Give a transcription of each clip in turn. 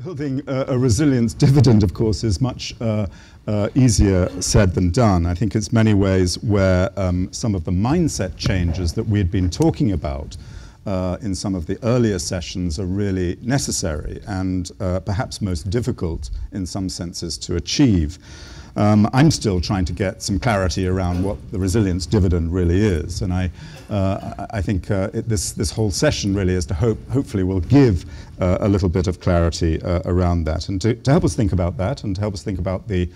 Building a resilience dividend, of course, is much easier said than done. I think it's many ways where some of the mindset changes that we had been talking about in some of the earlier sessions are really necessary and perhaps most difficult in some senses to achieve. I'm still trying to get some clarity around what the resilience dividend really is, and I think this whole session really is to hopefully will give a little bit of clarity around that, and to help us think about that, and to help us think about the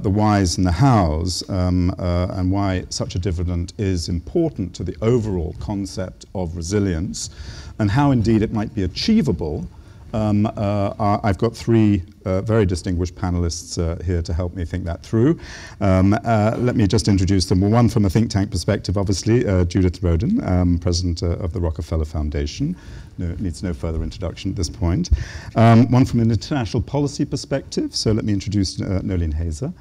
whys and the hows, and why such a dividend is important to the overall concept of resilience, and how indeed it might be achievable. I've got three very distinguished panelists here to help me think that through. Let me just introduce them. Well, one from a think tank perspective, obviously, Judith Rodin, president of the Rockefeller Foundation. Needs no further introduction at this point. One from an international policy perspective, so let me introduce Noeleen Heyzer,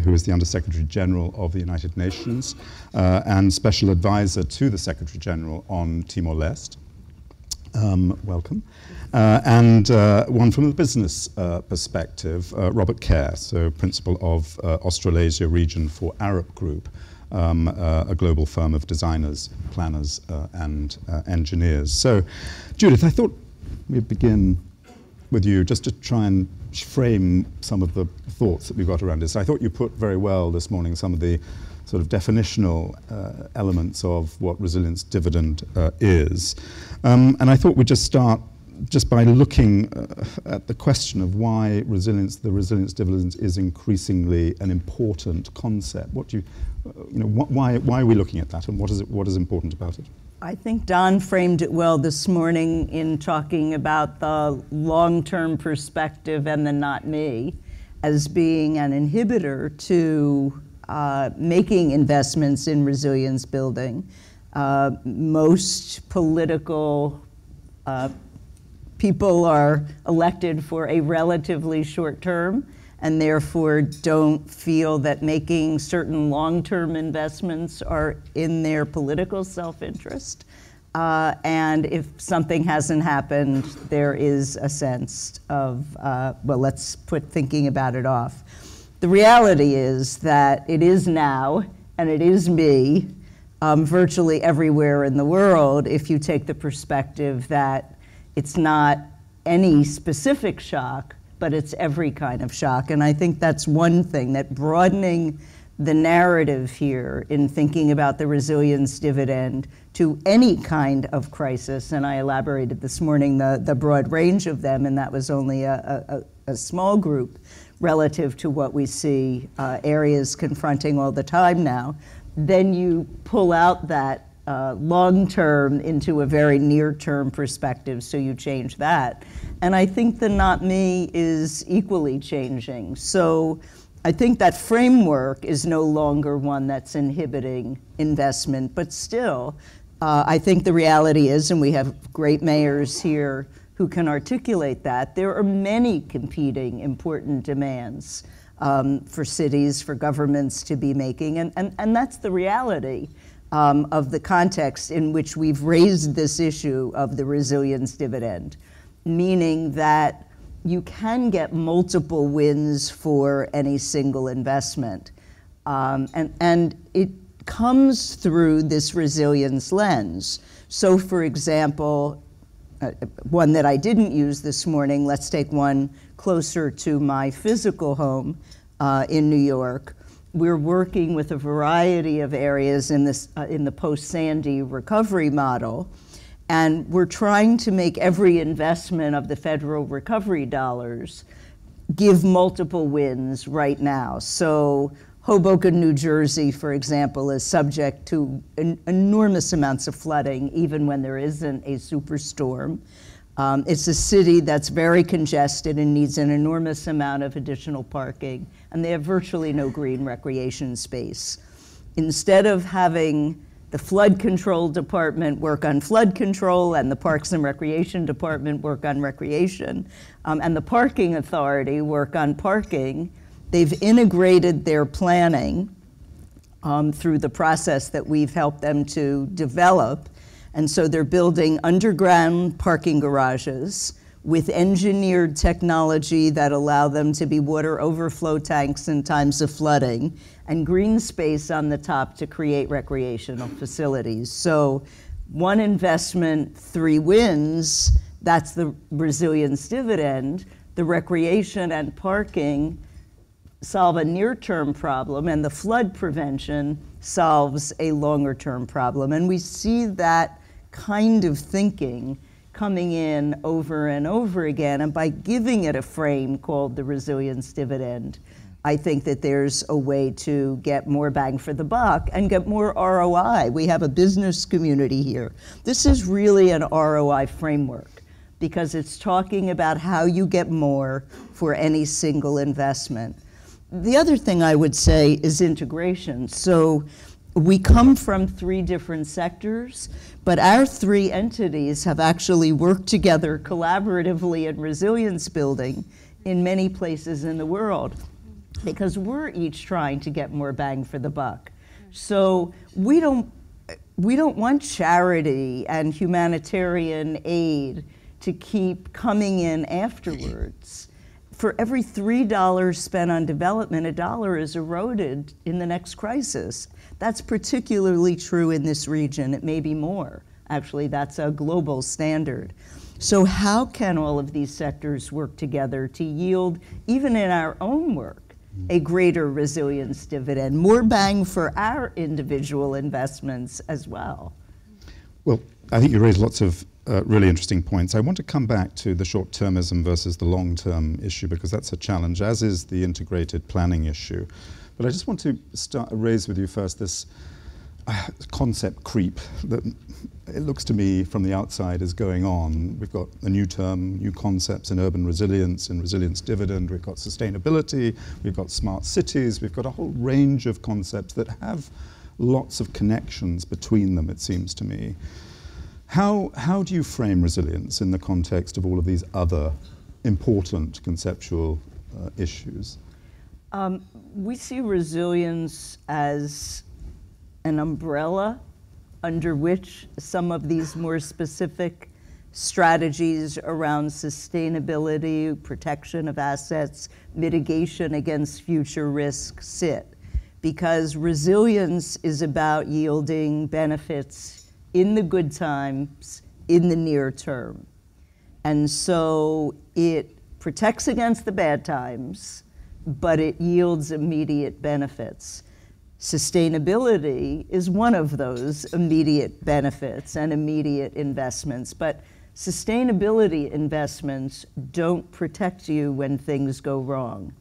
who is the Under-Secretary General of the United Nations and Special Advisor to the Secretary General on Timor-Leste. Welcome. And one from a business perspective, Robert Kerr, so Principal of Australasia region for Arup Group, a global firm of designers, planners, and engineers. So, Judith, I thought we'd begin with you just to try and frame some of the thoughts that we've got around this. I thought you put very well this morning some of the sort of definitional elements of what resilience dividend is. And I thought we'd just start just by looking at the question of why the resilience dividend is increasingly an important concept. What do you, why are we looking at that, and what is important about it? I think Don framed it well this morning in talking about the long-term perspective and the not me as being an inhibitor to making investments in resilience building. Most political people are elected for a relatively short term and therefore don't feel that making certain long-term investments are in their political self-interest. And if something hasn't happened, there is a sense of, well, let's put thinking about it off. The reality is that it is now, and it is me, virtually everywhere in the world, if you take the perspective that it's not any specific shock, but it's every kind of shock. And I think that's one thing, that broadening the narrative here in thinking about the resilience dividend to any kind of crisis, and I elaborated this morning the broad range of them, and that was only a small group relative to what we see areas confronting all the time now, then you pull out that long-term into a very near-term perspective, so you change that. And I think the not me is equally changing. So I think that framework is no longer one that's inhibiting investment, but still, I think the reality is, and we have great mayors here who can articulate that, there are many competing important demands for cities, for governments to be making, and that's the reality of the context in which we've raised this issue of the resilience dividend, meaning that you can get multiple wins for any single investment. And it comes through this resilience lens. So for example, one that I didn't use this morning, let's take one closer to my physical home in New York. We're working with a variety of areas in the post-Sandy recovery model, and we're trying to make every investment of the federal recovery dollars give multiple wins right now. So Hoboken, New Jersey, for example, is subject to enormous amounts of flooding, even when there isn't a superstorm. It's a city that's very congested and needs an enormous amount of additional parking, and they have virtually no green recreation space. Instead of having the flood control department work on flood control and the Parks and Recreation department work on recreation, and the parking authority work on parking, they've integrated their planning through the process that we've helped them to develop. And so they're building underground parking garages with engineered technology that allow them to be water overflow tanks in times of flooding, and green space on the top to create recreational facilities. So one investment, 3 wins, that's the resilience dividend. The recreation and parking solve a near-term problem, and the flood prevention solves a longer-term problem. And we see that kind of thinking coming in over and over again, and by giving it a frame called the resilience dividend, I think that there's a way to get more bang for the buck and get more ROI. We have a business community here. This is really an ROI framework because it's talking about how you get more for any single investment. The other thing I would say is integration. So we come from 3 different sectors, but our 3 entities have actually worked together collaboratively in resilience building in many places in the world because we're each trying to get more bang for the buck. So we don't want charity and humanitarian aid to keep coming in afterwards. For every $3 spent on development, $1 is eroded in the next crisis. That's particularly true in this region. It may be more. Actually, that's a global standard. So how can all of these sectors work together to yield, even in our own work, a greater resilience dividend, more bang for our individual investments as well? Well, I think you raised lots of really interesting points. I want to come back to the short-termism versus the long-term issue because that's a challenge, as is the integrated planning issue. But I just want to raise with you first this concept creep that it looks to me from the outside is going on. We've got a new term, new concepts in urban resilience and resilience dividend. We've got sustainability. We've got smart cities. We've got a whole range of concepts that have lots of connections between them, it seems to me. How do you frame resilience in the context of all of these other important conceptual issues? We see resilience as an umbrella under which some of these more specific strategies around sustainability, protection of assets, mitigation against future risk sit. Because resilience is about yielding benefits in the good times, in the near term. And so it protects against the bad times, but it yields immediate benefits. Sustainability is one of those immediate benefits and immediate investments, but sustainability investments don't protect you when things go wrong.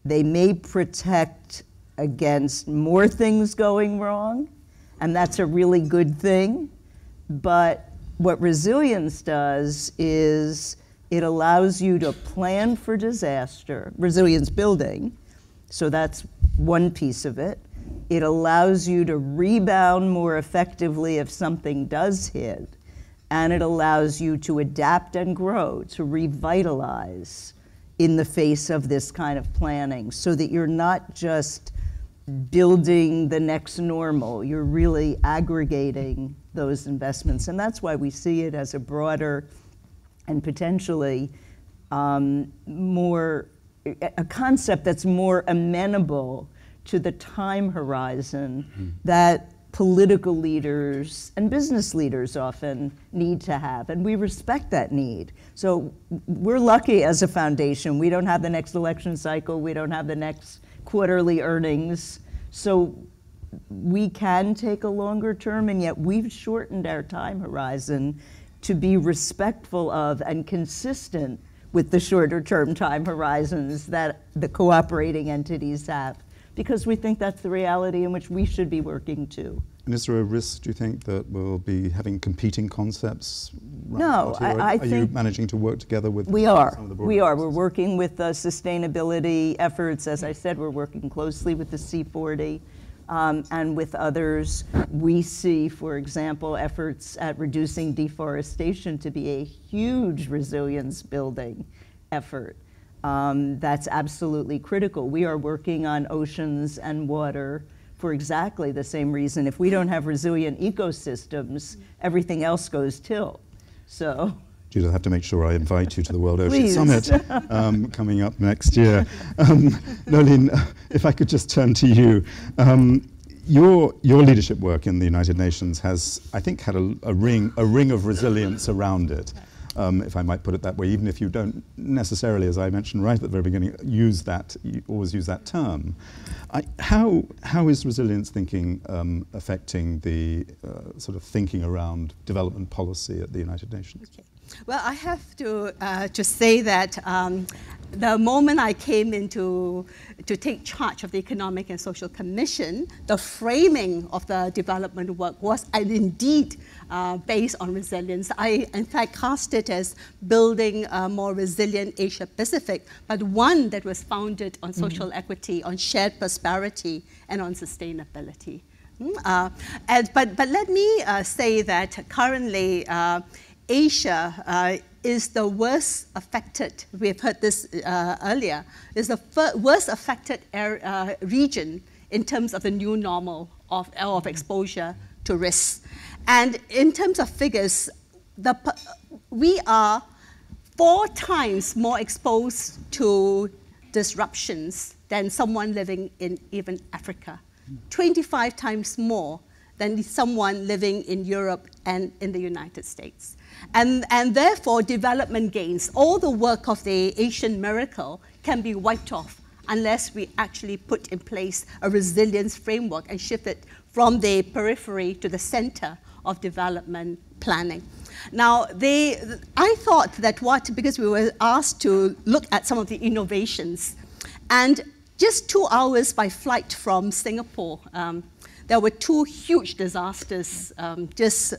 They may protect against more things going wrong, and that's a really good thing, but what resilience does is it allows you to plan for disaster, resilience building, so that's one piece of it. It allows you to rebound more effectively if something does hit, and it allows you to adapt and grow, to revitalize in the face of this kind of planning, so that you're not just building the next normal, you're really aggregating those investments. And that's why we see it as a broader and potentially a concept that's more amenable to the time horizon that political leaders and business leaders often need to have, and we respect that need. So we're lucky as a foundation. We don't have the next election cycle, we don't have the next quarterly earnings, so we can take a longer term, and yet we've shortened our time horizon to be respectful of and consistent with the shorter term time horizons that the cooperating entities have, because we think that's the reality in which we should be working too. And is there a risk, do you think, that we'll be having competing concepts? No, I think... Are you managing to work together with We are. Some of the We are. We're working with sustainability efforts. As I said, we're working closely with the C40 and with others. We see, for example, efforts at reducing deforestation to be a huge resilience building effort. That's absolutely critical. We are working on oceans and water for exactly the same reason. If we don't have resilient ecosystems, everything else goes tilt. So Judith, I have to make sure I invite you to the World Ocean Please. Summit coming up next year. Noeleen, if I could just turn to you. Your leadership work in the United Nations has, I think, had a ring of resilience around it, if I might put it that way, even if you don't necessarily, as I mentioned right at the very beginning, always use that term. How is resilience thinking affecting the sort of thinking around development policy at the United Nations? Okay. Well, I have to just say that the moment I came to take charge of the Economic and Social Commission, the framing of the development work was indeed based on resilience. I, in fact, cast it as building a more resilient Asia-Pacific, but one that was founded on social equity, on shared prosperity, and on sustainability. But let me say that currently, Asia is the worst affected, we've heard this earlier, is the worst affected region in terms of the new normal of exposure to risks. And in terms of figures, we are 4 times more exposed to disruptions than someone living in even Africa, 25 times more than someone living in Europe and in the United States. And therefore, development gains, all the work of the Asian miracle can be wiped off unless we actually put in place a resilience framework and shift it from the periphery to the center of development planning. Now, I thought that because we were asked to look at some of the innovations, and just 2 hours by flight from Singapore, there were 2 huge disasters just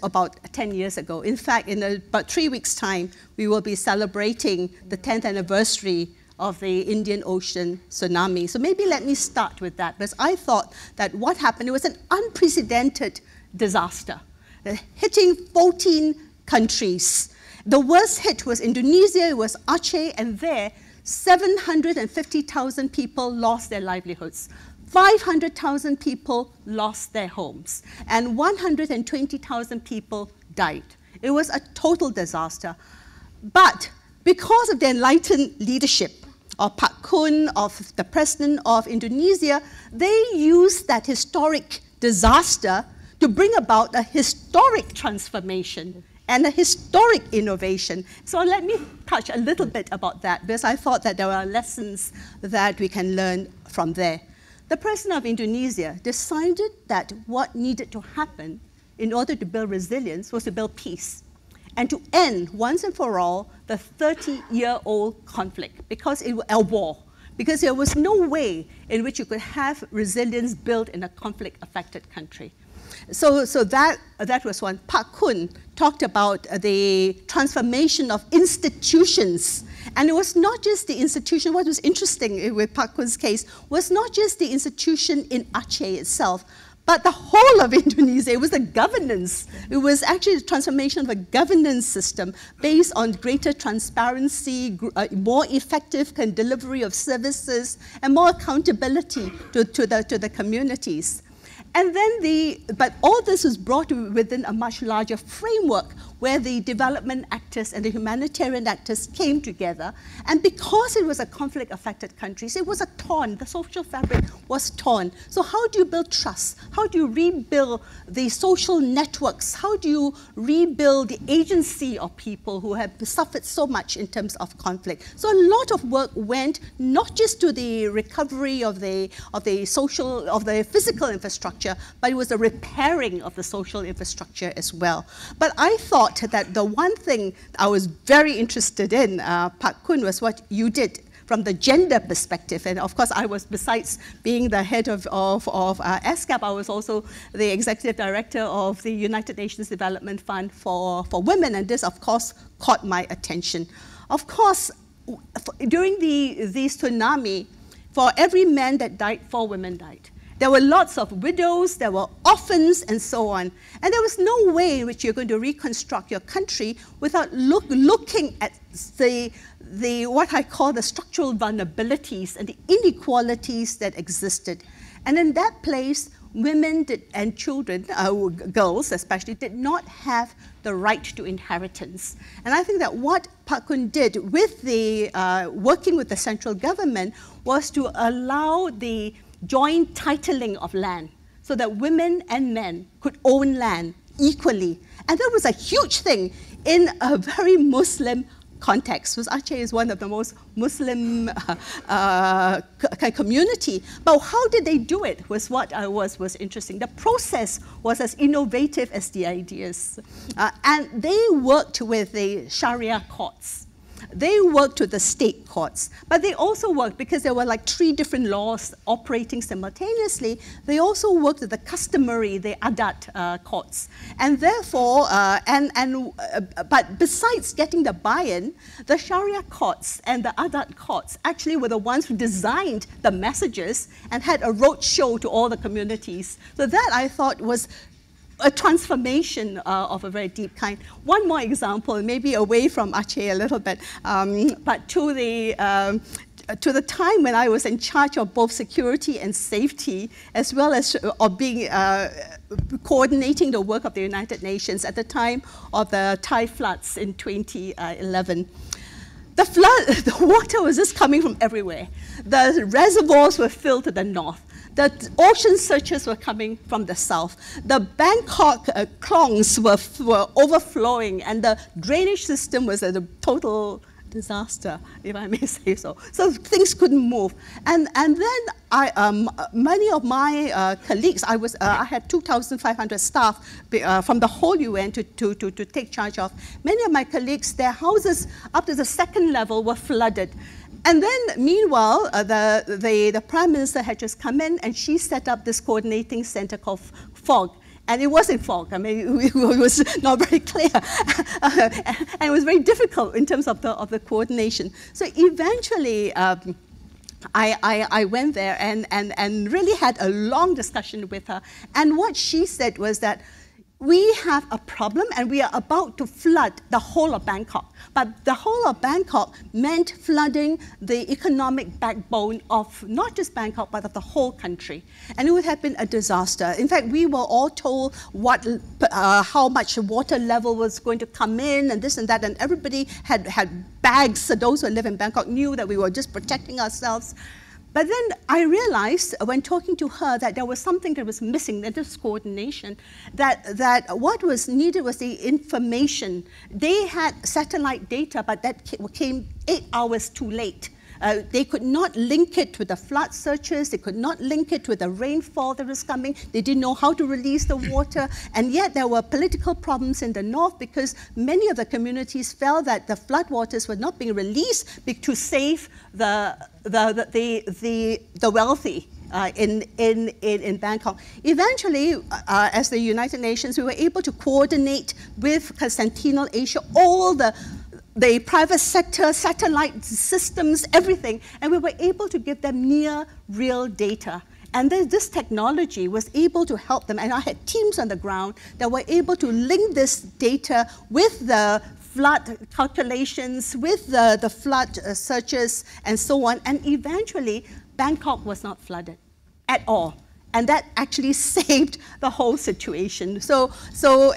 about 10 years ago. In fact, in about 3 weeks' time, we will be celebrating the 10th anniversary of the Indian Ocean tsunami. So maybe let me start with that, because I thought that what happened, it was an unprecedented disaster, hitting 14 countries. The worst hit was Indonesia, it was Aceh, and there, 750,000 people lost their livelihoods. 500,000 people lost their homes, and 120,000 people died. It was a total disaster. But because of the enlightened leadership of Pak Kun, of the president of Indonesia, they used that historic disaster to bring about a historic transformation and a historic innovation. So let me touch a little bit about that, because I thought that there are lessons that we can learn from there. The president of Indonesia decided that what needed to happen in order to build resilience was to build peace and to end once and for all the 30-year-old conflict, because it was a war, because there was no way in which you could have resilience built in a conflict-affected country. So that was one. Pak Kun talked about the transformation of institutions. And it was not just the institution. What was interesting with Pak Kun's case was not just the institution in Aceh itself, but the whole of Indonesia. It was the governance. It was actually the transformation of a governance system based on greater transparency, more effective delivery of services, and more accountability to the communities. And then but all this was brought within a much larger framework where the development actors and the humanitarian actors came together. And because it was a conflict-affected country, it was torn, the social fabric was torn. So how do you build trust? How do you rebuild the social networks? How do you rebuild the agency of people who have suffered so much in terms of conflict? So a lot of work went not just to the recovery of the physical infrastructure, but it was the repairing of the social infrastructure as well. But I thought that the one thing I was very interested in, Pak Kun, was what you did from the gender perspective. And of course, I was, besides being the head of ESCAP, I was also the executive director of the United Nations Development Fund for Women. And this, of course, caught my attention. Of course, during the tsunami, for every man that died, 4 women died. There were lots of widows, there were orphans, and so on. And there was no way in which you're going to reconstruct your country without looking at what I call the structural vulnerabilities and the inequalities that existed. And in that place, women and children, girls especially, did not have the right to inheritance. And I think that what Pak Kun did with the, working with the central government was to allow the joint titling of land so that women and men could own land equally. And that was a huge thing in a very Muslim context, because Aceh is one of the most Muslim community. But how did they do it was what was interesting. The process was as innovative as the ideas. And they worked with the Sharia courts. They worked with the state courts, but they also worked, because there were like 3 different laws operating simultaneously, they also worked with the customary, the adat courts. And therefore, but besides getting the buy-in, the Sharia courts and the adat courts actually were the ones who designed the messages and had a road show to all the communities. So that, I thought, was a transformation of a very deep kind. One more example, maybe away from Aceh a little bit, but to the time when I was in charge of both security and safety, as well as of being coordinating the work of the United Nations at the time of the Thai floods in 2011. The water was just coming from everywhere. The reservoirs were filled to the north. The ocean surges were coming from the south. The Bangkok klongs were overflowing, and the drainage system was a total disaster, if I may say so. So things couldn't move. And then many of my colleagues, I had 2,500 staff from the whole UN to take charge of. Many of my colleagues, their houses up to the 2nd level were flooded. And then, meanwhile, the Prime Minister had just come in, and she set up this coordinating center called FOG. And it wasn't FOG. I mean, it was not very clear. And it was very difficult in terms of the coordination. So eventually, I went there and really had a long discussion with her. And what she said was that we have a problem, and we are about to flood the whole of Bangkok. But the whole of Bangkok meant flooding the economic backbone of not just Bangkok, but of the whole country. And it would have been a disaster. In fact, we were all told how much water level was going to come in, and this and that, and everybody had bags. So those who live in Bangkok knew that we were just protecting ourselves. But then I realized, when talking to her, that there was something that was missing, that this coordination, that what was needed was the information. They had satellite data, but that came 8 hours too late. They could not link it with the flood surges. They could not link it with the rainfall that was coming. They didn't know how to release the water. And yet there were political problems in the north, because many of the communities felt that the floodwaters were not being released to save the wealthy in Bangkok. Eventually, as the United Nations, we were able to coordinate with Central Asia all the private sector, satellite systems, everything, and we were able to give them near real data. And then this technology was able to help them, and I had teams on the ground that were able to link this data with the flood calculations, with the flood searches, and so on, and eventually Bangkok was not flooded at all. And that actually saved the whole situation.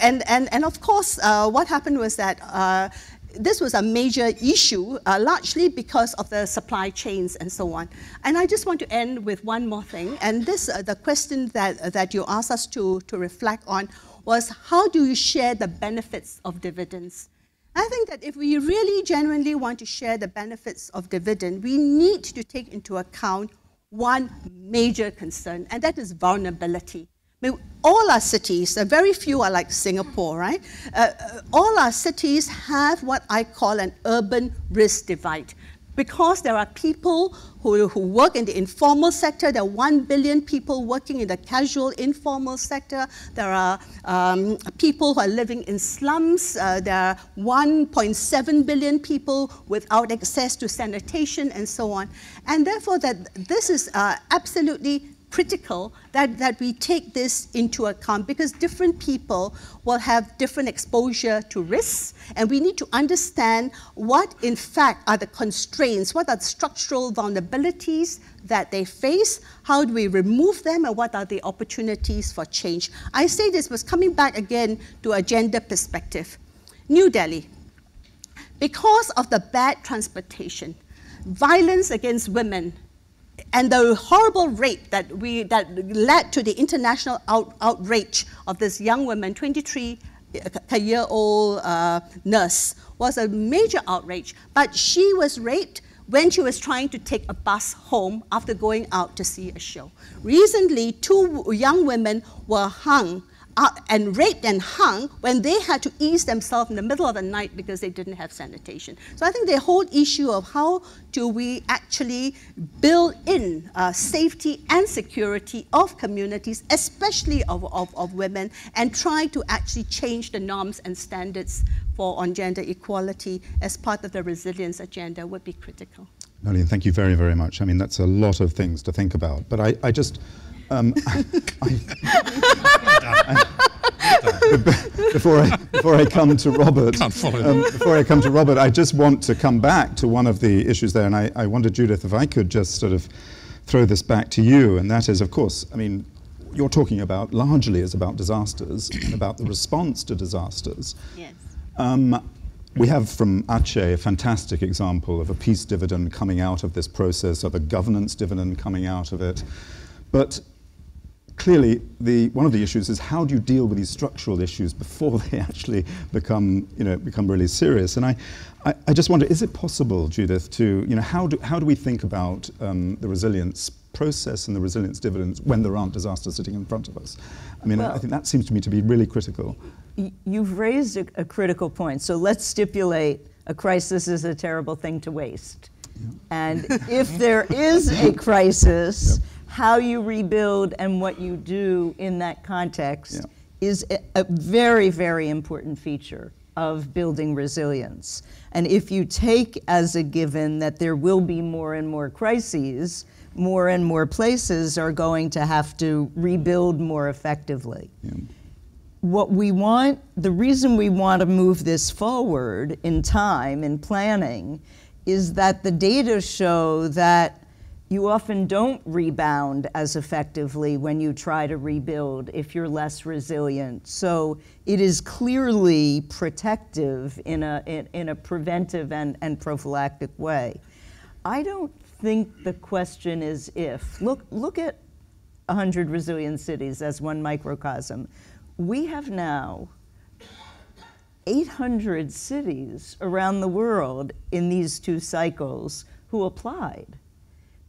And of course, what happened was that this was a major issue, largely because of the supply chains and so on. And I just want to end with one more thing. And this, the question that you asked us to reflect on was, how do you share the benefits of dividends? I think that if we really genuinely want to share the benefits of dividend, we need to take into account one major concern, and that is vulnerability. I mean, all our cities, very few are like Singapore, right? All our cities have what I call an urban risk divide. Because there are people who work in the informal sector, there are 1 billion people working in the casual informal sector, there are people who are living in slums, there are 1.7 billion people without access to sanitation and so on. And therefore, this is absolutely critical that we take this into account, because different people will have different exposure to risks, and we need to understand what in fact are the constraints, what are the structural vulnerabilities that they face, how do we remove them, and what are the opportunities for change. I say this was coming back again to a gender perspective. New Delhi, because of the bad transportation, violence against women, and the horrible rape that led to the international outrage of this young woman, 23-year-old nurse, was a major outrage. But she was raped when she was trying to take a bus home after going out to see a show. Recently, 2 young women were hung and raped and hung when they had to ease themselves in the middle of the night because they didn't have sanitation. So I think the whole issue of how do we actually build in safety and security of communities, especially of women, and try to actually change the norms and standards on gender equality as part of the resilience agenda would be critical. Noeleen, thank you very, very much. I mean, that's a lot of things to think about, but I just, before I come to Robert, I just want to come back to one of the issues there, and I wonder, Judith, if I could just sort of throw this back to you, and that is, of course, I mean, you're talking about largely is about disasters and about the response to disasters. Yes. We have from Aceh a fantastic example of a peace dividend coming out of this process, of a governance dividend coming out of it. But clearly, one of the issues is how do you deal with these structural issues before they actually become really serious? And I just wonder, is it possible, Judith, to, how do we think about the resilience process and the resilience dividends when there aren't disasters sitting in front of us? I mean, I think that seems to me to be really critical. You've raised a critical point. So let's stipulate a crisis is a terrible thing to waste. Yeah. And if there is a crisis, how you rebuild and what you do in that context is a very, very important feature of building resilience. And if you take as a given that there will be more and more crises, more and more places are going to have to rebuild more effectively. Yeah. What we want, the reason we want to move this forward in time, in planning, is that the data show that you often don't rebound as effectively when you try to rebuild if you're less resilient. So it is clearly protective in a preventive and prophylactic way. I don't think the question is if. Look at 100 resilient cities as one microcosm. We have now 800 cities around the world in these 2 cycles who applied.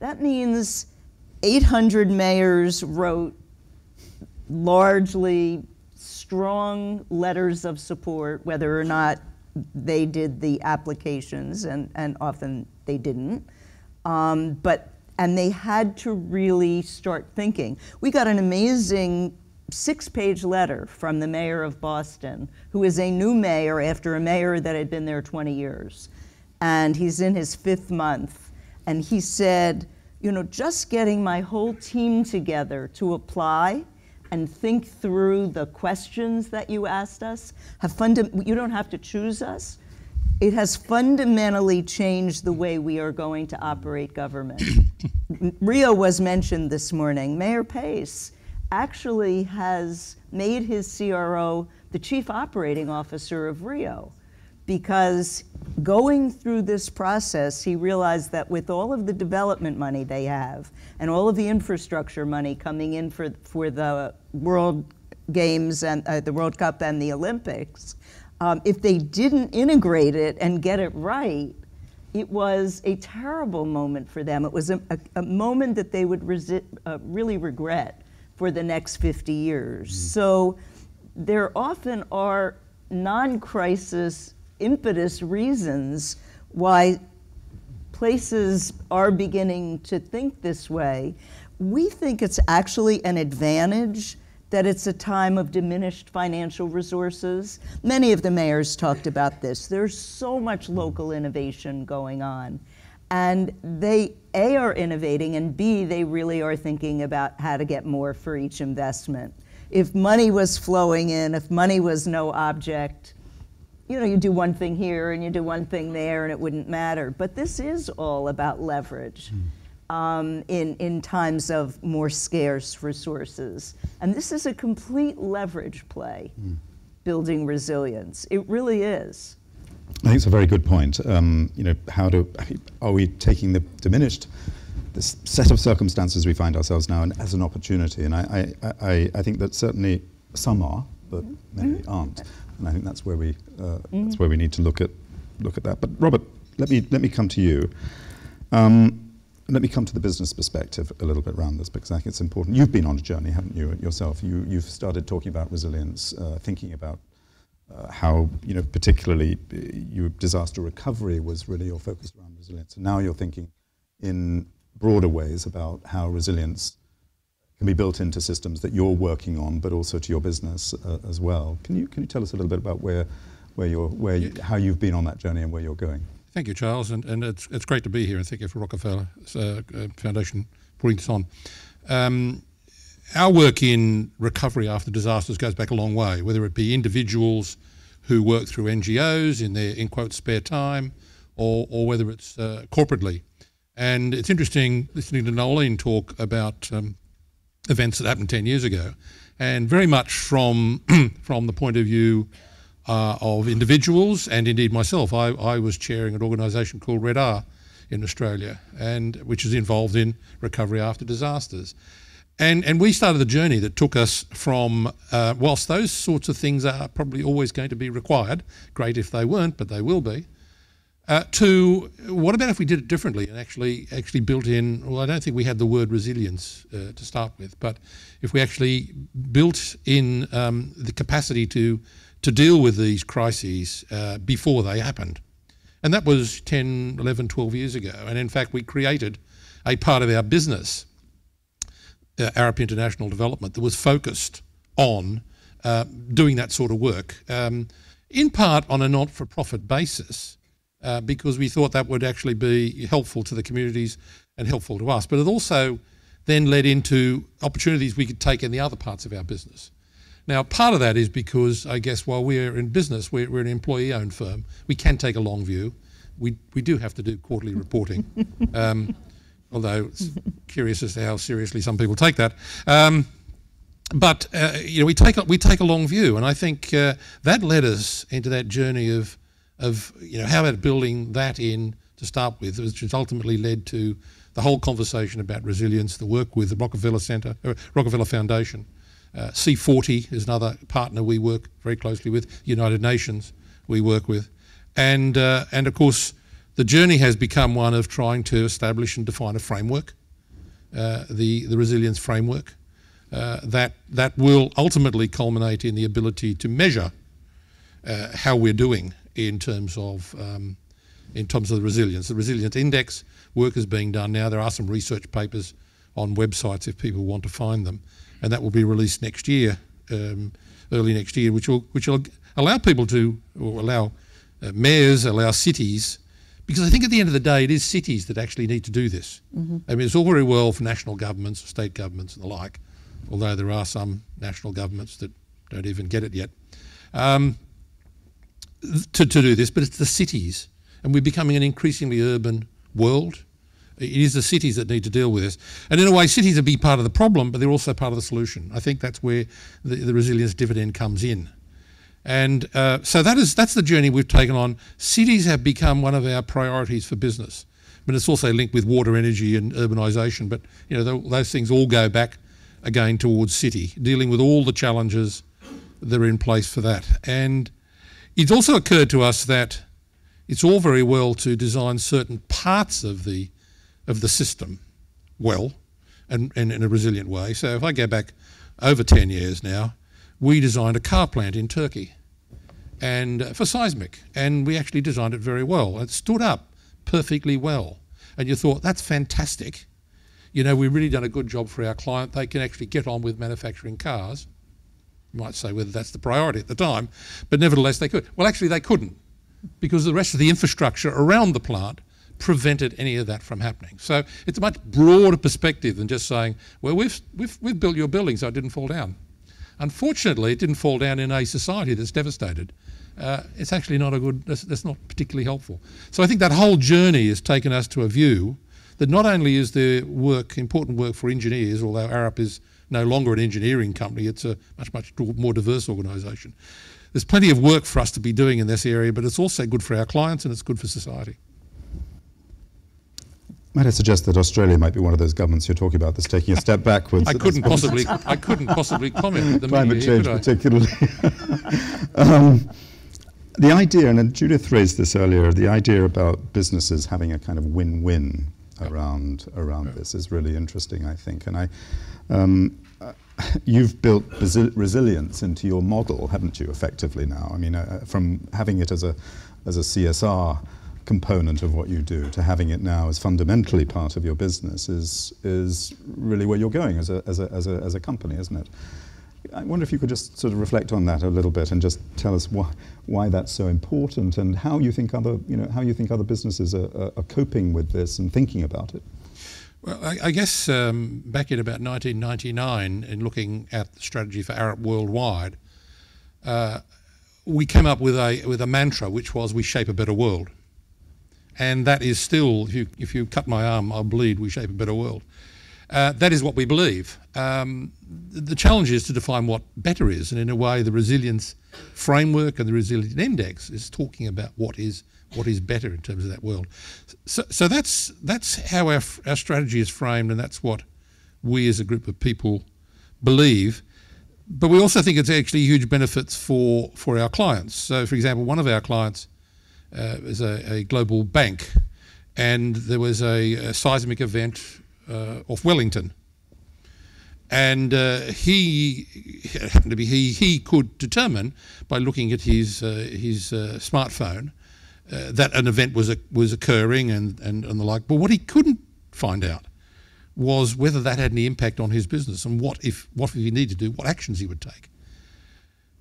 That means 800 mayors wrote largely strong letters of support, whether or not they did the applications, and often they didn't. And they had to really start thinking. We got an amazing 6-page letter from the mayor of Boston, who is a new mayor after a mayor that had been there 20 years. And he's in his 5th month. And he said, just getting my whole team together to apply and think through the questions that you asked us, you don't have to choose us. It has fundamentally changed the way we are going to operate government. Rio was mentioned this morning. Mayor Pace actually has made his CRO the chief operating officer of Rio, because going through this process, he realized that with all of the development money they have and all of the infrastructure money coming in for the World Games and the World Cup and the Olympics, if they didn't integrate it and get it right, it was a terrible moment for them. It was a moment that they would really regret for the next 50 years. So there often are non-crisis impetus reasons why places are beginning to think this way. We think it's actually an advantage that it's a time of diminished financial resources. Many of the mayors talked about this. There's so much local innovation going on. And they A, are innovating, and B, they really are thinking about how to get more for each investment. If money was flowing in, if money was no object, you do one thing here and you do one thing there and it wouldn't matter. But this is all about leverage in times of more scarce resources. And this is a complete leverage play, building resilience. It really is. I think it's a very good point. Are we taking the diminished, this set of circumstances we find ourselves now as an opportunity? And I think that certainly some are, but many aren't. And I think that's where we need to look at that. But Robert, let me come to you. Let me come to the business perspective a little bit around this, because I think it's important. You've been on a journey, haven't you, yourself? You've started talking about resilience, thinking about how, particularly your disaster recovery was really your focus around resilience. And now you're thinking in broader ways about how resilience can be built into systems that you're working on, but also to your business as well. Can you tell us a little bit about how you've been on that journey and where you're going? Thank you, Charles, and it's great to be here, and thank you for Rockefeller Foundation putting this on. Our work in recovery after disasters goes back a long way, whether it be individuals who work through NGOs in their, in quote, spare time, or whether it's corporately. And it's interesting listening to Noeleen talk about events that happened 10 years ago, and very much from the point of view of individuals, and indeed myself. I was chairing an organisation called Red R in Australia, and which is involved in recovery after disasters. And we started the journey that took us from, whilst those sorts of things are probably always going to be required, great if they weren't, but they will be, to what about if we did it differently and actually built in, well, I don't think we had the word resilience to start with, but if we actually built in the capacity to deal with these crises before they happened. And that was 10, 11, 12 years ago. And in fact, we created a part of our business, Arup International Development, that was focused on doing that sort of work, in part on a not-for-profit basis, because we thought that would actually be helpful to the communities and helpful to us. But it also then led into opportunities we could take in the other parts of our business. Now, part of that is because, I guess, while we're in business, we're an employee-owned firm, we can take a long view. We do have to do quarterly reporting, although it's curious as to how seriously some people take that. But we take a long view, and I think that led us into that journey of how about building that in to start with, which has ultimately led to the whole conversation about resilience, the work with the Rockefeller Foundation. C40 is another partner we work very closely with. United Nations we work with, and of course the journey has become one of trying to establish and define a framework, the resilience framework, that will ultimately culminate in the ability to measure how we're doing in terms of the resilience. The resilience index work is being done now. There are some research papers on websites if people want to find them. And that will be released next year, early next year, which will allow people to, or allow mayors, allow cities, because I think at the end of the day, it is cities that actually need to do this. Mm-hmm. I mean, it's all very well for national governments, state governments and the like, although there are some national governments that don't even get it yet, to do this, but it's the cities. And we're becoming an increasingly urban world. It is the cities that need to deal with this. And in a way, cities are part of the problem, but they're also part of the solution. I think that's where the resilience dividend comes in. And so that's the journey we've taken on. Cities have become one of our priorities for business. I mean, it's also linked with water, energy and urbanisation, but those things all go back again towards city, dealing with all the challenges that are in place for that. And it's also occurred to us that it's all very well to design certain parts of the system well and in a resilient way. So if I go back over 10 years now, we designed a car plant in Turkey and for seismic, and we actually designed it very well. It stood up perfectly well. And you thought, that's fantastic. We've really done a good job for our client. They can actually get on with manufacturing cars. You might say whether that's the priority at the time, but nevertheless they could. Well, actually they couldn't, because the rest of the infrastructure around the plant prevented any of that from happening. So it's a much broader perspective than just saying, well, we've built your building so it didn't fall down. Unfortunately, it didn't fall down in a society that's devastated. It's actually not a good, that's not particularly helpful. So I think that whole journey has taken us to a view that not only is there work, important work for engineers, although Arup is no longer an engineering company, it's a much more diverse organisation. There's plenty of work for us to be doing in this area, but it's also good for our clients and it's good for society. Might I suggest that Australia might be one of those governments you're talking about that's taking a step backwards? I couldn't possibly comment at the climate media, change particularly. The idea, and Judith raised this earlier, the idea about businesses having a kind of win-win around this is really interesting, I think. And you've built resilience into your model, haven't you, effectively now? I mean, from having it as a CSR component of what you do to having it now as fundamentally part of your business is really where you're going as a company, isn't it? I wonder if you could just sort of reflect on that a little bit and just tell us why that's so important and how you think other businesses are coping with this and thinking about it. Well, I guess back in about 1999, in looking at the strategy for Arup worldwide, we came up with a mantra which was "We shape a better world," and that is still, if you cut my arm, I'll bleed. We shape a better world. That is what we believe. The challenge is to define what better is, and in a way the resilience framework and the resilience index is talking about what is better in terms of that world. So that's how our strategy is framed, and that's what we as a group of people believe. But we also think it's actually huge benefits for our clients. So for example, one of our clients is a global bank, and there was a seismic event off Wellington, and he could determine by looking at his smartphone that an event was occurring and the like. But what he couldn't find out was whether that had any impact on his business and what if he needed to do, what actions he would take.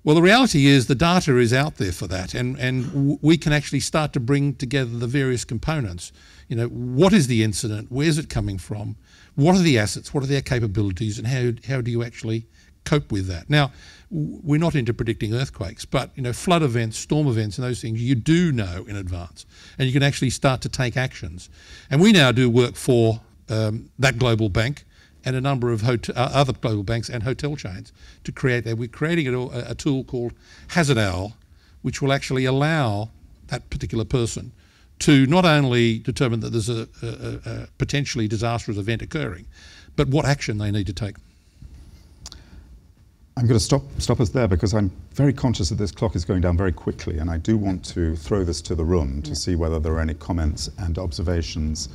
Well, the reality is the data is out there for that, and we can actually start to bring together the various components. You know, what is the incident? Where's it coming from? What are the assets? What are their capabilities? And how do you actually cope with that? Now, we're not into predicting earthquakes, but you know, flood events, storm events, and those things you do know in advance, and you can actually start to take actions. And we now do work for that global bank and a number of other global banks and hotel chains to create that. We're creating a tool called Hazard Owl, which will actually allow that particular person to not only determine that there's a potentially disastrous event occurring, but what action they need to take. I'm going to stop us there because I'm very conscious that this clock is going down very quickly, and I do want to throw this to the room to see whether there are any comments and observations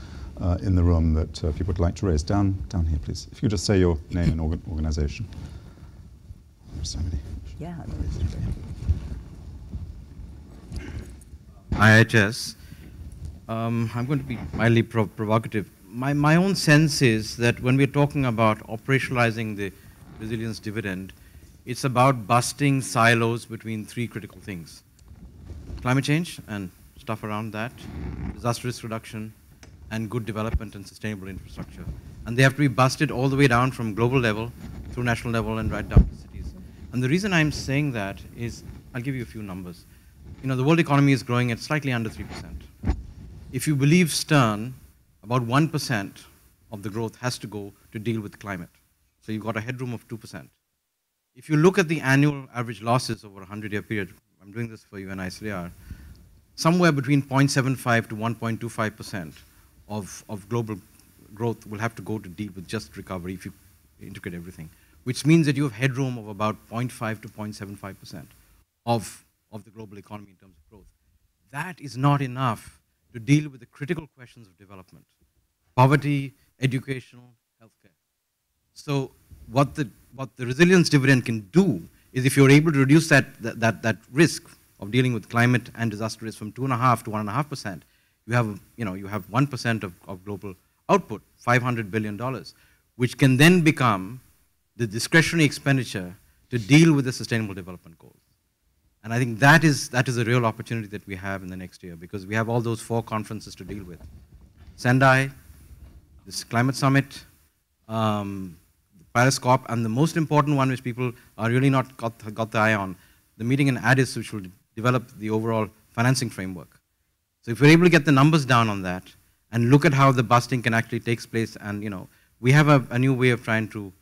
in the room that people would like to raise. Down here, please. If you could just say your name and organisation. There's so many. Yeah. IHS. I'm going to be mildly provocative. My own sense is that when we're talking about operationalizing the resilience dividend, it's about busting silos between three critical things: climate change and stuff around that, disaster risk reduction, and good development and sustainable infrastructure. And they have to be busted all the way down from global level, through national level, and right down to cities. And the reason I'm saying that is, I'll give you a few numbers. You know, the world economy is growing at slightly under 3%. If you believe Stern, about 1% of the growth has to go to deal with climate. So you've got a headroom of 2%. If you look at the annual average losses over a 100-year period, I'm doing this for you and ICR, somewhere between 0.75 to 1.25% of global growth will have to go to deal with just recovery if you integrate everything, which means that you have headroom of about 0.5 to 0.75% of the global economy in terms of growth. That is not enough to deal with the critical questions of development: poverty, educational, healthcare. So what the resilience dividend can do is, if you're able to reduce that risk of dealing with climate and disaster risk from 2.5 to 1.5%, you have 1% of global output, $500 billion, which can then become the discretionary expenditure to deal with the sustainable development goals. And I think that is a real opportunity that we have in the next year, because we have all those 4 conferences to deal with. Sendai, this climate summit, the Paris COP, and the most important one which people are really not got the eye on, the meeting in Addis, which will develop the overall financing framework. So if we're able to get the numbers down on that and look at how the busting can actually take place, and we have a new way of trying to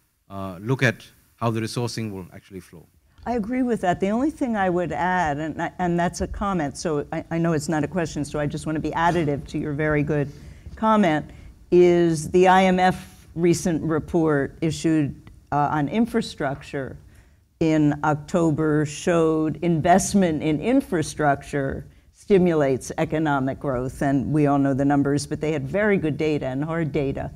look at how the resourcing will actually flow. I agree with that. The only thing I would add, and that's a comment, so I know it's not a question, so I just want to be additive to your very good comment, is the IMF recent report issued on infrastructure in October showed investment in infrastructure stimulates economic growth, and we all know the numbers, but they had very good data and hard data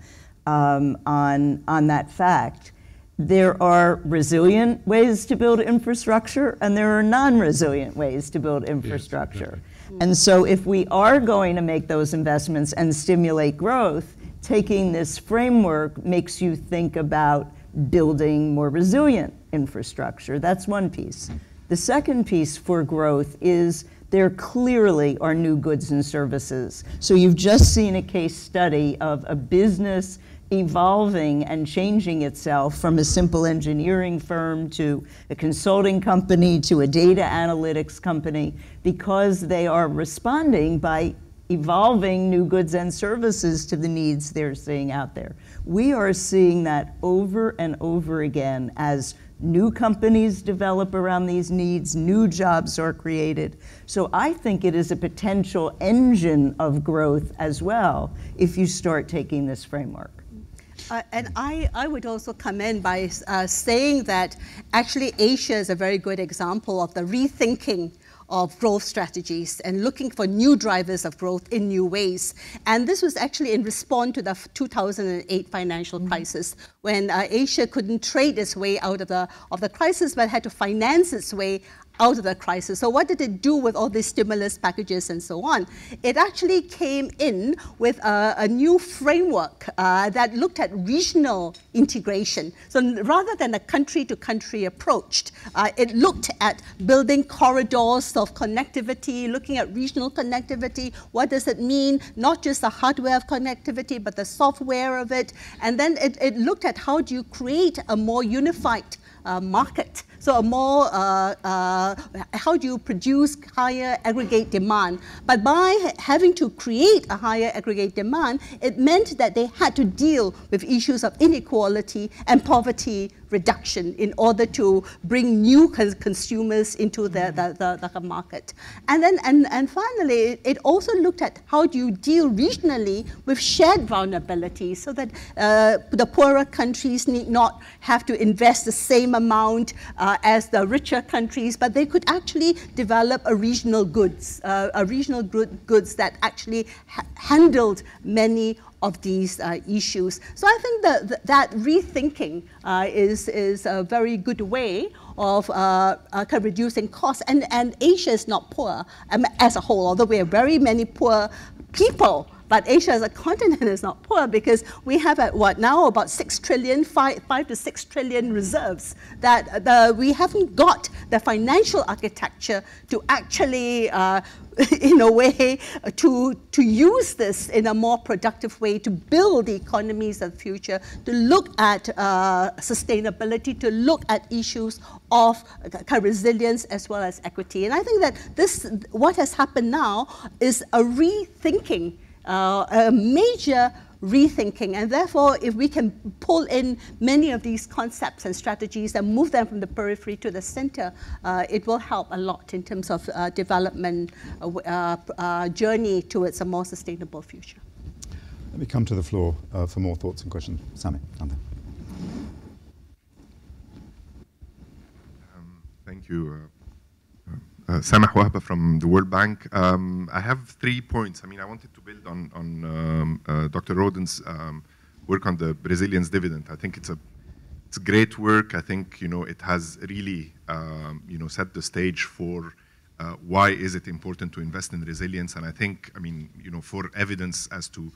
on that fact. There are resilient ways to build infrastructure, and there are non-resilient ways to build infrastructure. Yes, exactly. And so if we are going to make those investments and stimulate growth, taking this framework makes you think about building more resilient infrastructure. That's one piece. The second piece for growth is there clearly are new goods and services. So you've just seen a case study of a business evolving and changing itself from a simple engineering firm to a consulting company to a data analytics company because they are responding by evolving new goods and services to the needs they're seeing out there. We are seeing that over and over again as new companies develop around these needs, new jobs are created. So I think it is a potential engine of growth as well if you start taking this framework. And I would also come in by saying that actually Asia is a very good example of the rethinking of growth strategies and looking for new drivers of growth in new ways. And this was actually in response to the 2008 financial crisis, when Asia couldn't trade its way out of the crisis, but had to finance its way out of the crisis. So what did it do with all these stimulus packages and so on? It actually came in with a new framework that looked at regional integration. So rather than a country-to-country approach, it looked at building corridors of connectivity, looking at regional connectivity. What does it mean? Not just the hardware of connectivity, but the software of it. And then it looked at how do you create a more unified market. So a more, how do you produce higher aggregate demand? But by having to create a higher aggregate demand, it meant that they had to deal with issues of inequality and poverty reduction in order to bring new consumers into the market. And then, and finally, it also looked at how do you deal regionally with shared vulnerabilities so that the poorer countries need not have to invest the same amount as the richer countries, but they could actually develop a regional goods that actually handled many of these issues. So I think that rethinking is a very good way of reducing costs. And Asia is not poor as a whole, although we have very many poor people. But Asia as a continent is not poor because we have about 6 trillion, 5 to 6 trillion reserves that we haven't got the financial architecture to actually in a way to use this in a more productive way to build the economies of the future, to look at sustainability, to look at issues of resilience as well as equity. And I think that what has happened now is a rethinking, a major rethinking, and therefore if we can pull in many of these concepts and strategies and move them from the periphery to the center, it will help a lot in terms of development journey towards a more sustainable future. Let me come to the floor for more thoughts and questions. Sami, down there. Thank you. Samah Wahba from the World Bank. I have 3 points. I mean, I wanted to build on Dr. Rodin's work on the resilience dividend. I think it's great work. I think it has really set the stage for why is it important to invest in resilience. And I think for evidence as to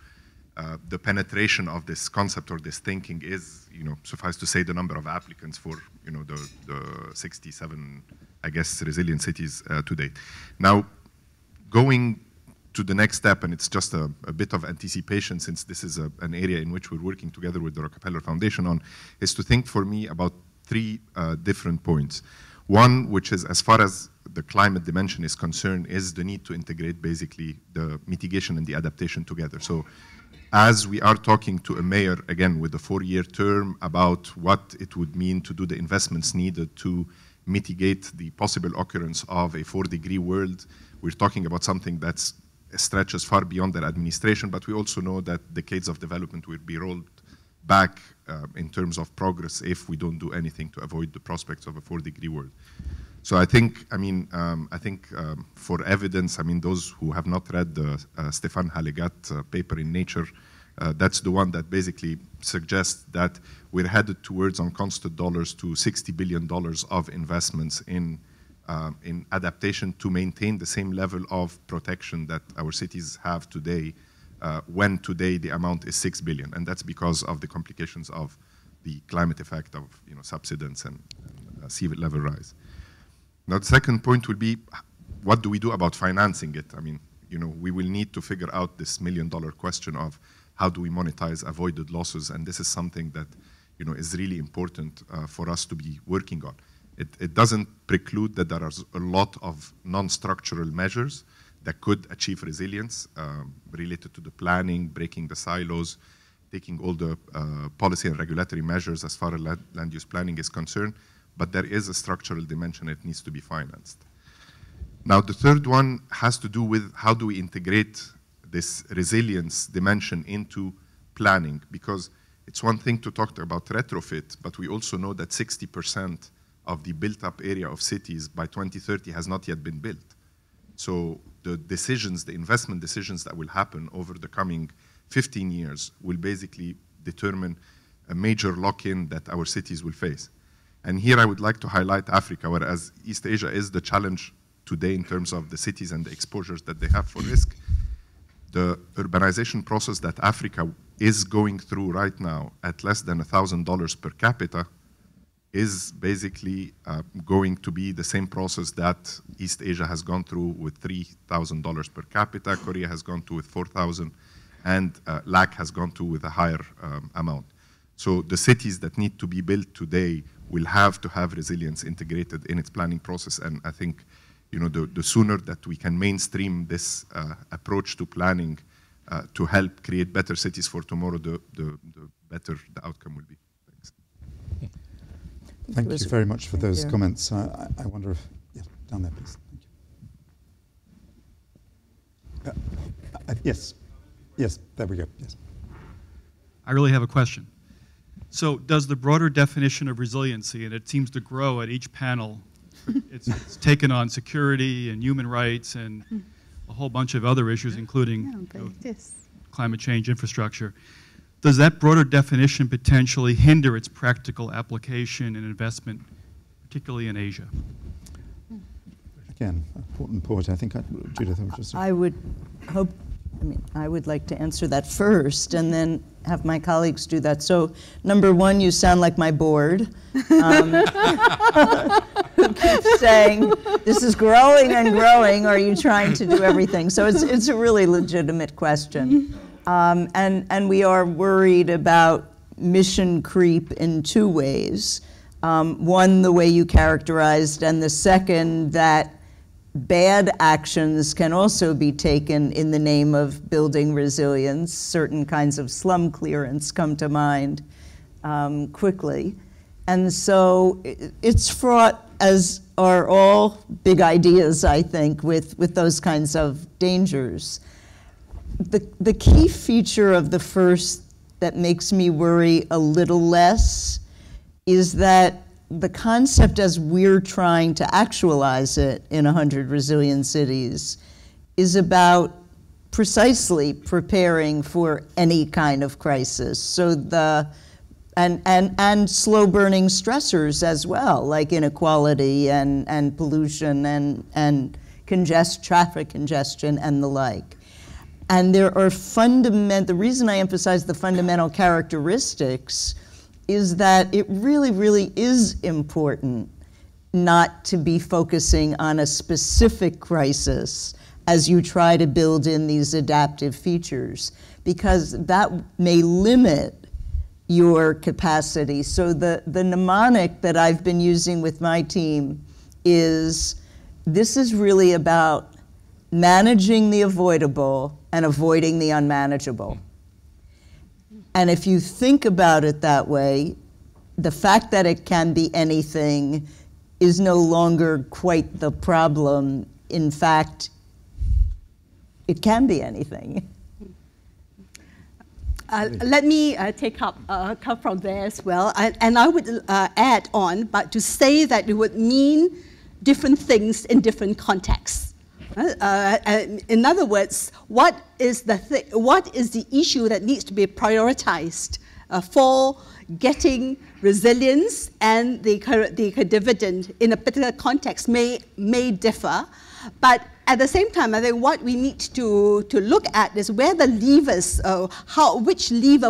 the penetration of this concept or this thinking is suffice to say the number of applicants for the 67 I guess resilient cities to date. Now, going to the next step, and it's just a bit of anticipation since this is an area in which we're working together with the Rockefeller Foundation on, is to think for me about three different points. One, which is as far as the climate dimension is concerned, is the need to integrate basically the mitigation and the adaptation together. So as we are talking to a mayor, again, with a 4-year term about what it would mean to do the investments needed to mitigate the possible occurrence of a 4-degree world, we're talking about something that stretches far beyond their administration, but we also know that decades of development will be rolled back in terms of progress if we don't do anything to avoid the prospects of a 4-degree world. So I think, for evidence, those who have not read the Stefan Hallegat paper in Nature, that's the one that basically suggests that we're headed towards, on constant dollars, to $60 billion of investments in adaptation to maintain the same level of protection that our cities have today, when today the amount is $6 billion. And that's because of the complications of the climate effect of subsidence and sea level rise. Now, the second point will be, what do we do about financing it? We will need to figure out this $1 million question of how do we monetize avoided losses, and this is something that is really important for us to be working on. It doesn't preclude that there are a lot of non-structural measures that could achieve resilience related to the planning, breaking the silos, taking all the policy and regulatory measures as far as land use planning is concerned, but there is a structural dimension that needs to be financed. Now, the third one has to do with how do we integrate this resilience dimension into planning, because it's one thing to talk about retrofit, but we also know that 60% of the built-up area of cities by 2030 has not yet been built. So the decisions, the investment decisions that will happen over the coming 15 years will basically determine a major lock-in that our cities will face. And here I would like to highlight Africa, whereas East Asia is the challenge today in terms of the cities and the exposures that they have for risk. The urbanization process that Africa is going through right now at less than $1,000 per capita is basically going to be the same process that East Asia has gone through with $3,000 per capita, Korea has gone through with 4,000, and LAC has gone through with a higher amount. So the cities that need to be built today will have to have resilience integrated in its planning process, and I think the sooner that we can mainstream this approach to planning to help create better cities for tomorrow, the better the outcome will be. Thanks. Thank you very much for those comments. I wonder if, yeah, down there, please. Thank you. Yes, there we go, yes. I really have a question. So does the broader definition of resiliency, and it seems to grow at each panel, it's taken on security and human rights and a whole bunch of other issues, including climate change, infrastructure. Does that broader definition potentially hinder its practical application and investment, particularly in Asia? Again, important point. I think, Judith, I would hope, I would like to answer that first and then have my colleagues do that. So, number one, you sound like my board, who keeps saying, this is growing and growing, are you trying to do everything? So it's a really legitimate question. And we are worried about mission creep in two ways. One, the way you characterized, and the second, that bad actions can also be taken in the name of building resilience. Certain kinds of slum clearance come to mind quickly. And so it's fraught, as are all big ideas, I think, with those kinds of dangers. The key feature of the first that makes me worry a little less is that the concept as we're trying to actualize it in 100 Resilient Cities is about precisely preparing for any kind of crisis. So and slow burning stressors as well, like inequality and pollution and traffic congestion and the like. And there are the reason I emphasize the fundamental characteristics is that it really, really is important not to be focusing on a specific crisis as you try to build in these adaptive features, because that may limit your capacity. So the mnemonic that I've been using with my team is, this is really about managing the avoidable and avoiding the unmanageable. And if you think about it that way, the fact that it can be anything is no longer quite the problem. In fact, it can be anything. Let me take up come from there as well, and I would add on, but to say that it would mean different things in different contexts. In other words, what is the issue that needs to be prioritized for getting resilience and the dividend in a particular context may differ, but at the same time, I think what we need to look at is where the levers,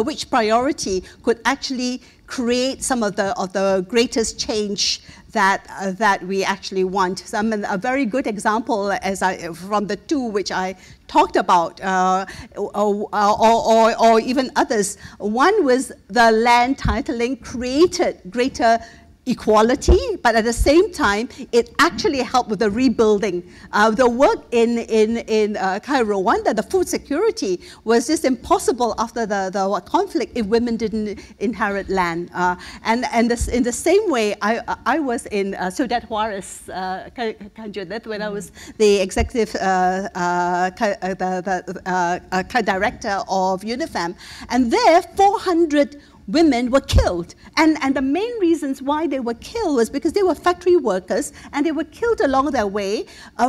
which priority could actually create some of the greatest change that we actually want. So, I mean, a very good example, from the two which I talked about, or even others. One was the land titling created greater equality, but at the same time, it actually helped with the rebuilding. The work in Rwanda, the food security, was just impossible after the conflict if women didn't inherit land. And in the same way, I was in Ciudad Juarez, Judith, when I was the executive director of UNIFEM, and there 400 women were killed. And the main reasons why they were killed was because they were factory workers, and they were killed along their way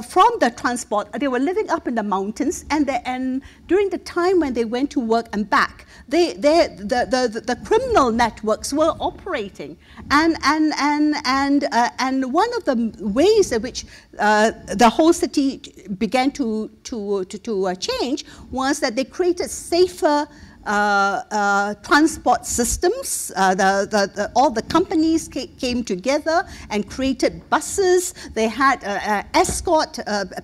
from the transport. They were living up in the mountains, and during the time when they went to work and back, the criminal networks were operating. And one of the ways in which the whole city began to change was that they created safer transport systems. All the companies came together and created buses. They had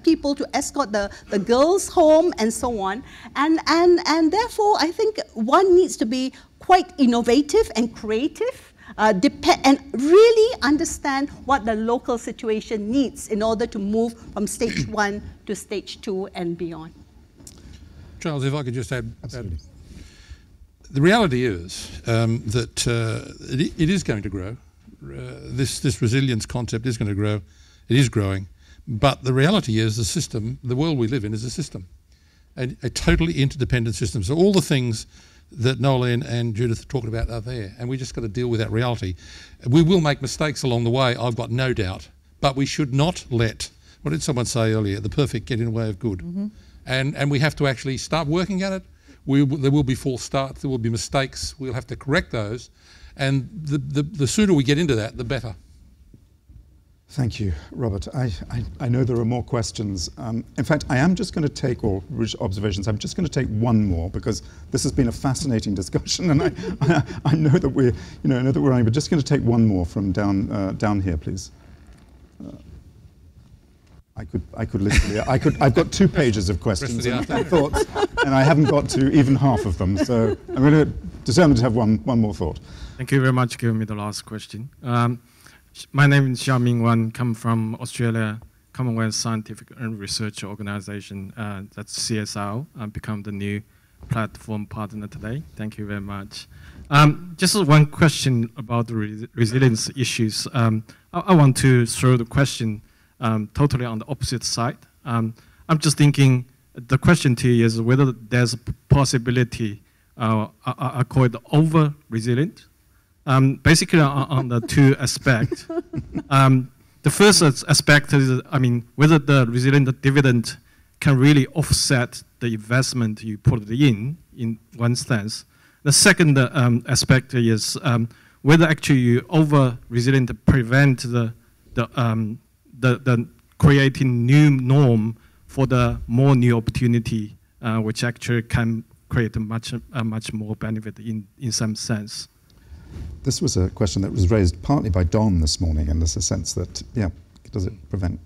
people to escort the girls home and so on. And therefore, I think one needs to be quite innovative and creative, and really understand what the local situation needs in order to move from stage 1 to stage 2 and beyond. Charles, if I could just add. Absolutely. The reality is that it is going to grow. This resilience concept is going to grow. It is growing. But the reality is the world we live in is a system, a totally interdependent system. So all the things that Noeleen and Judith are talking about are there, and we just got to deal with that reality. We will make mistakes along the way, I've got no doubt, but we should not let, what did someone say earlier, the perfect get in the way of good. Mm-hmm. And we have to actually start working at it. There will be false starts, there will be mistakes, we'll have to correct those, and the sooner we get into that, the better. Thank you, Robert. I know there are more questions. In fact, I am just going to take, or observations, I'm just going to take one more, because this has been a fascinating discussion, and I know that we're running, but just going to take one more from down here, please. I could literally, I've got 2 pages of questions and thoughts, and I haven't got to even half of them. So I'm going to determine to have one more thought. Thank you very much for giving me the last question. My name is Xiaoming Wan, come from Australia Commonwealth Scientific and Research Organization, that's CSR. I've become the new platform partner today. Thank you very much. Just one question about the resilience issues. I want to throw the question totally on the opposite side. I'm just thinking, the question to you is whether there's a possibility, I call it over-resilient, basically on the 2 aspects. The first aspect is, whether the resilient dividend can really offset the investment you put in one sense. The second aspect is whether actually you over-resilient prevent the creating new norm for the more new opportunity, which actually can create a much more benefit in some sense. This was a question that was raised partly by Don this morning, and there's a sense that, does it prevent?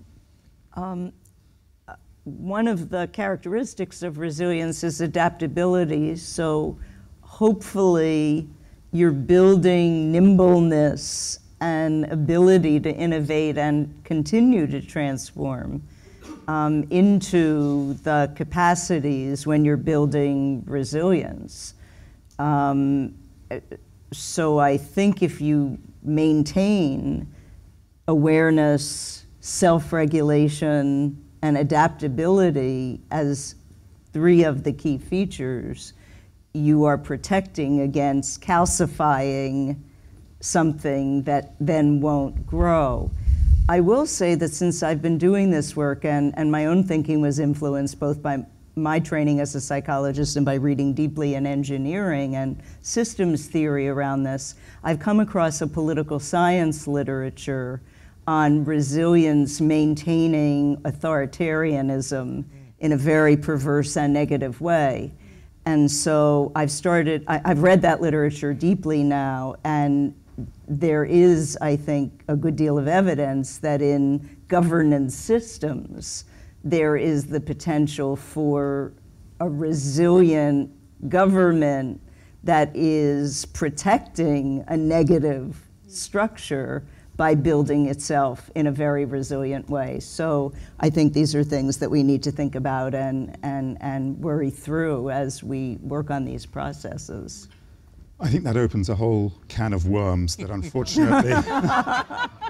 one of the characteristics of resilience is adaptability. So hopefully you're building nimbleness and ability to innovate and continue to transform into the capacities when you're building resilience. So I think if you maintain awareness, self-regulation, and adaptability as three of the key features, you are protecting against calcifying something that then won't grow. I will say that since I've been doing this work, and my own thinking was influenced both by my training as a psychologist and by reading deeply in engineering and systems theory around this, I've come across a political science literature on resilience maintaining authoritarianism in a very perverse and negative way. And so I've read that literature deeply now, and there is, I think, a good deal of evidence that in governance systems, there is the potential for a resilient government that is protecting a negative structure by building itself in a very resilient way. So I think these are things that we need to think about and worry through as we work on these processes. I think that opens a whole can of worms that unfortunately,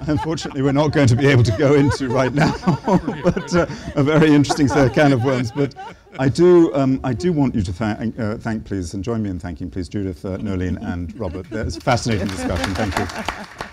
unfortunately we're not going to be able to go into right now, but a very interesting can of worms. But I do want you to thank, please, and join me in thanking, please, Judith, Noeleen, and Robert. It's a fascinating discussion. Thank you.